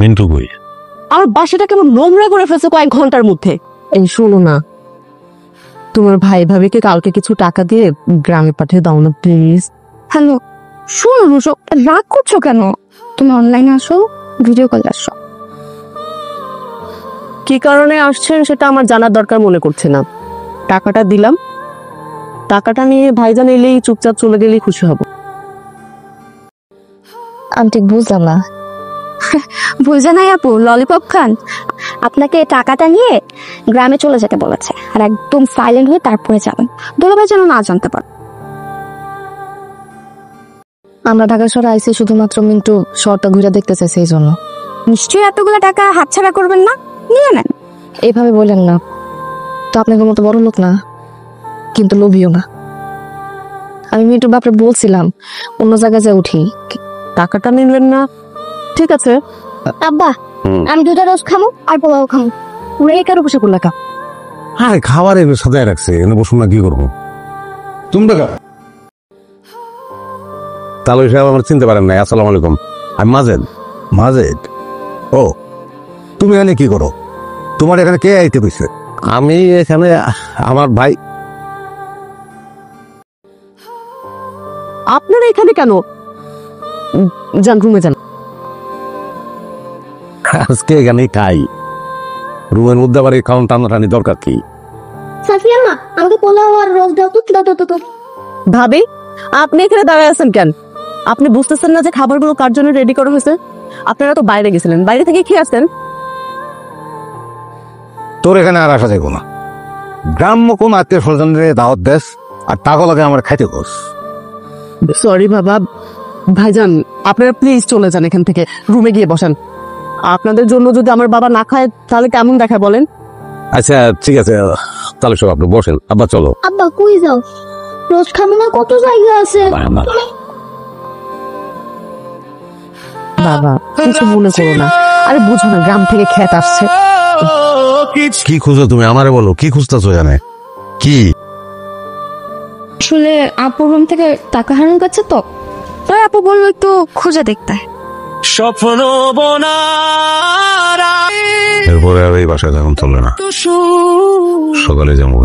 মিন্টু কই? আমার বাসাটা কেমন নোংরা করে ফেলছে কয়েক ঘন্টার মধ্যে। এই শোনো না, তোমার ভাই ভাবিকে কালকে কিছু টাকা দিয়ে গ্রামে পাঠিয়ে দাও না প্লিজ। হ্যালো, শোনো রুশো, রাগ করছো কেন? তুমি অনলাইনে আসো, ভিডিও কল আসো। কি কারণে আসছেন সেটা আমার জানার দরকার মনে করছে না। টাকাটা দিলাম, টাকাটা নিয়ে ভাইজান এলেই চুপচাপ চলে গেলেই খুশি হব। আমি ঠিক বুঝলাম না। বুঝে নাই আপু, ললিপপ খান। আপনাকে টাকাটা নিয়ে গ্রামে চলে যেতে বলেছে, আর একদম সাইলেন্ট হয়ে তারপরে যাবেন, দুলাভাই যেন না জানতে পারে। আমরা ঢাকা শহরে আইসি শুধুমাত্র মিন্টু শহরটা ঘুরে দেখতে চাই, সেই জন্য। নিশ্চয়ই এতগুলো টাকা হাতছাড়া করবেন না, নিয়ে নেন। এইভাবে বললেন না তো, আপনাদের মতো বড় লোক না, কিন্তু লোভিও না। আমি মিন্টুর বাপরে বলছিলাম অন্য জায়গায় যা উঠি, টাকাটা নিলেন না। ঠিক আছে আব্বা, আমি দুটা রোজ খামো আর পোলাও খামো। কারো বসে করলে কা? হ্যাঁ, খাবার এগুলো সাজায় রাখছে, এনে বসুন না, কি করবো? তুমি টাকা তাহলে সাহেব আমার চিনতে পারেন না। আসসালামু আলাইকুম, আমি মাজেদ। মাজেদ? ও, তুমি এখানে কি করো? তোমার এখানে কে আইতে কইছে? আমি এখানে আমার ভাই। আপনারা এখানে কেন? যান রুমে যান। আজকে এখানেই খাই, রুমের মধ্যে আবার এই খাওয়ান টানাটানি দরকার কি? সাফিয়া মা, আমাকে পোলাও আর রোজ দাও তো, দাও দাও দাও। ভাবি, আপনি এখানে দাঁড়ায় আছেন কেন? আপনি বুঝতেছেন না যে খাবারগুলো কার জন্য রেডি করা হয়েছে? আপনারা তো বাইরে গেছিলেন, বাইরে থেকে খেয়ে আসছেন। তোর এখানে আর আসা যাইব না। গ্রাম্য কোন আত্মীয় স্বজনের দাওয়াত দেশ আর টাকা আমার খাইতে গোস। সরি বাবা। ভাইজান, আপনারা প্লিজ চলে যান এখান থেকে, রুমে গিয়ে বসেন। আপনাদের জন্য যদি আমার বাবা না খায় তাহলে কেমন দেখায় বলেন? আচ্ছা ঠিক আছে, তাহলে সব আপনি বসেন। আব্বা চলো। আব্বা কই যাও? রোজ খাবো না, কত জায়গা আছে। বাবা কিছু মনে করো না, আরে বুঝো না, গ্রাম থেকে খেত আসছে। কি খুঁজো তুমি? আমারে বলো, কি খুঁজতেছো জানে? কি? আসলে আপুর রুম থেকে টাকা হারানো গেছে তো, তাই আপু বললো একটু খুঁজে দেখতে। স্বপ্ন বোনারা এরপরে আর এই বাসায় তখন চলবে না, সকালে যাবো।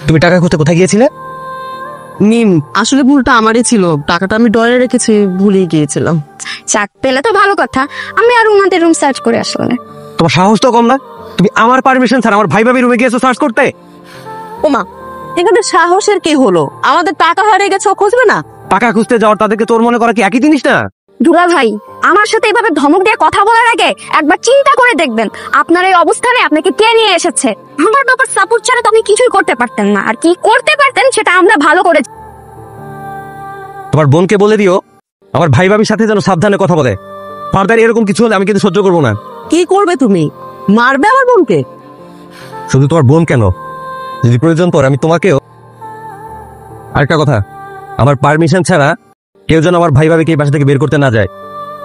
তুমি টাকা খুঁজতে কোথায় গিয়েছিলে? নিম, আসলে ভুলটা আমারই ছিল, টাকাটা আমি ডয়ারে রেখেছি, ভুলে গিয়েছিলাম। চাক পেলে তো ভালো কথা, আমি আর ওনাদের রুম সার্চ করে আসলাম। তোমার সাহস তো কম না, তুমি আমার পারমিশন ছাড়া আমার ভাই ভাবি রুমে গিয়েছো সার্চ করতে? ওমা, এখানে সাহসের কি হলো? আমাদের টাকা হারিয়ে গেছে, ও খুঁজবে না? টাকা খুঁজতে যাওয়ার তাদেরকে তোর মনে করা কি একই জিনিস না? দুলা ভাই, আমার সাথে এভাবে ধমক দিয়ে কথা বলার আগে একবার চিন্তা করে দেখবেন আপনার এই অবস্থানে আপনাকে কে নিয়ে এসেছে। আমার বাবার সাপোর্ট ছাড়া তো আপনি কিছুই করতে পারতেন না, আর কি করতে পারতেন সেটা আমরা ভালো করে। তোমার বোনকে বলে দিও আমার ভাই ভাবির সাথে যেন সাবধানে কথা বলে। ফার্দার এরকম কিছু হলে আমি কিন্তু সহ্য করবো না। কি করবে তুমি? মারবে আমার বোনকে? শুধু তোমার বোন কেন, যদি প্রয়োজন পড়ে আমি তোমাকেও। আরেকটা কথা, আমার পারমিশন ছাড়া কেউ যেন আমার ভাই ভাবিকে এই বাসা থেকে বের করতে না যায়,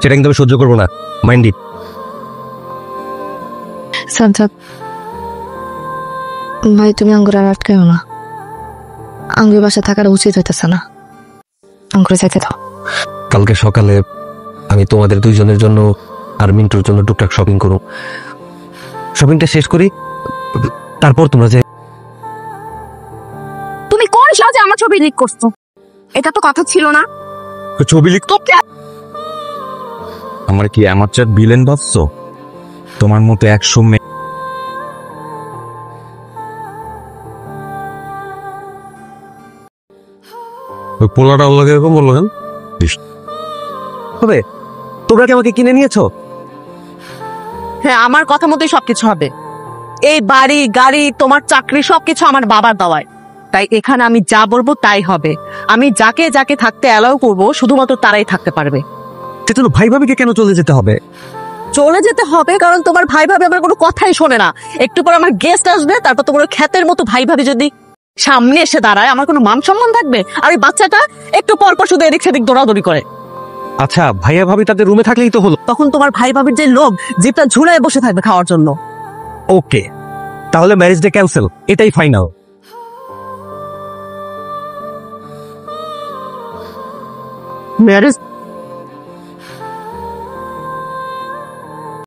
সেটা কিন্তু আমি সহ্য করবো না। Mind it. ভাই তুমি আঙ্গুর আর আটকাও না, আঙ্গুর বাসা থাকার উচিত হইতেছে না, আঙ্গুরে যাইতে দাও। কালকে সকালে আমি তোমাদের দুইজনের জন্য আর মিন্টুর জন্য টুকটাক শপিং করো। শপিংটা শেষ করি, তারপর তোমরা যে। তুমি কোন সাজে আমার ছবি লিক করছো? এটা তো কথা ছিল না। ছবি লিখতো আমার কি অ্যামাচার বিলেন ভাবছো? তোমার মতো 100 ওই পোলাটা ওলাকে এরকম বললো কেন? হবে, তোমরা কি আমাকে কিনে নিয়েছো? হ্যাঁ, আমার কথা মতোই সবকিছু হবে। এই বাড়ি গাড়ি তোমার চাকরি সবকিছু আমার বাবার দেওয়ায়, তাই এখানে আমি যা বলবো তাই হবে। আমি যাকে যাকে থাকতে অ্যালাউ করবো শুধুমাত্র তারাই থাকতে পারবে। সেজন্য ভাই ভাবিকে কেন চলে যেতে হবে? চলে যেতে হবে কারণ তোমার ভাই ভাবি আমার কোনো কথাই শোনে না। একটু পর আমার গেস্ট আসবে, তারপর তোমার ক্ষেতের মতো ভাই ভাবি যদি সামনে এসে দাঁড়ায়, আমার কোনো মান সম্মান থাকবে? আর ওই বাচ্চাটা একটু পর পর শুধু এদিক সেদিক দৌড়াদৌড়ি করে। আচ্ছা, ভাইয়া ভাবি তাদের রুমে থাকলেই তো হলো। তখন তোমার ভাই ভাবির যে লোক জিপটা ঝুলায় বসে থাকবে খাওয়ার জন্য। ওকে, তাহলে ম্যারেজ ডে ক্যান্সেল, এটাই ফাইনাল। ম্যারেজ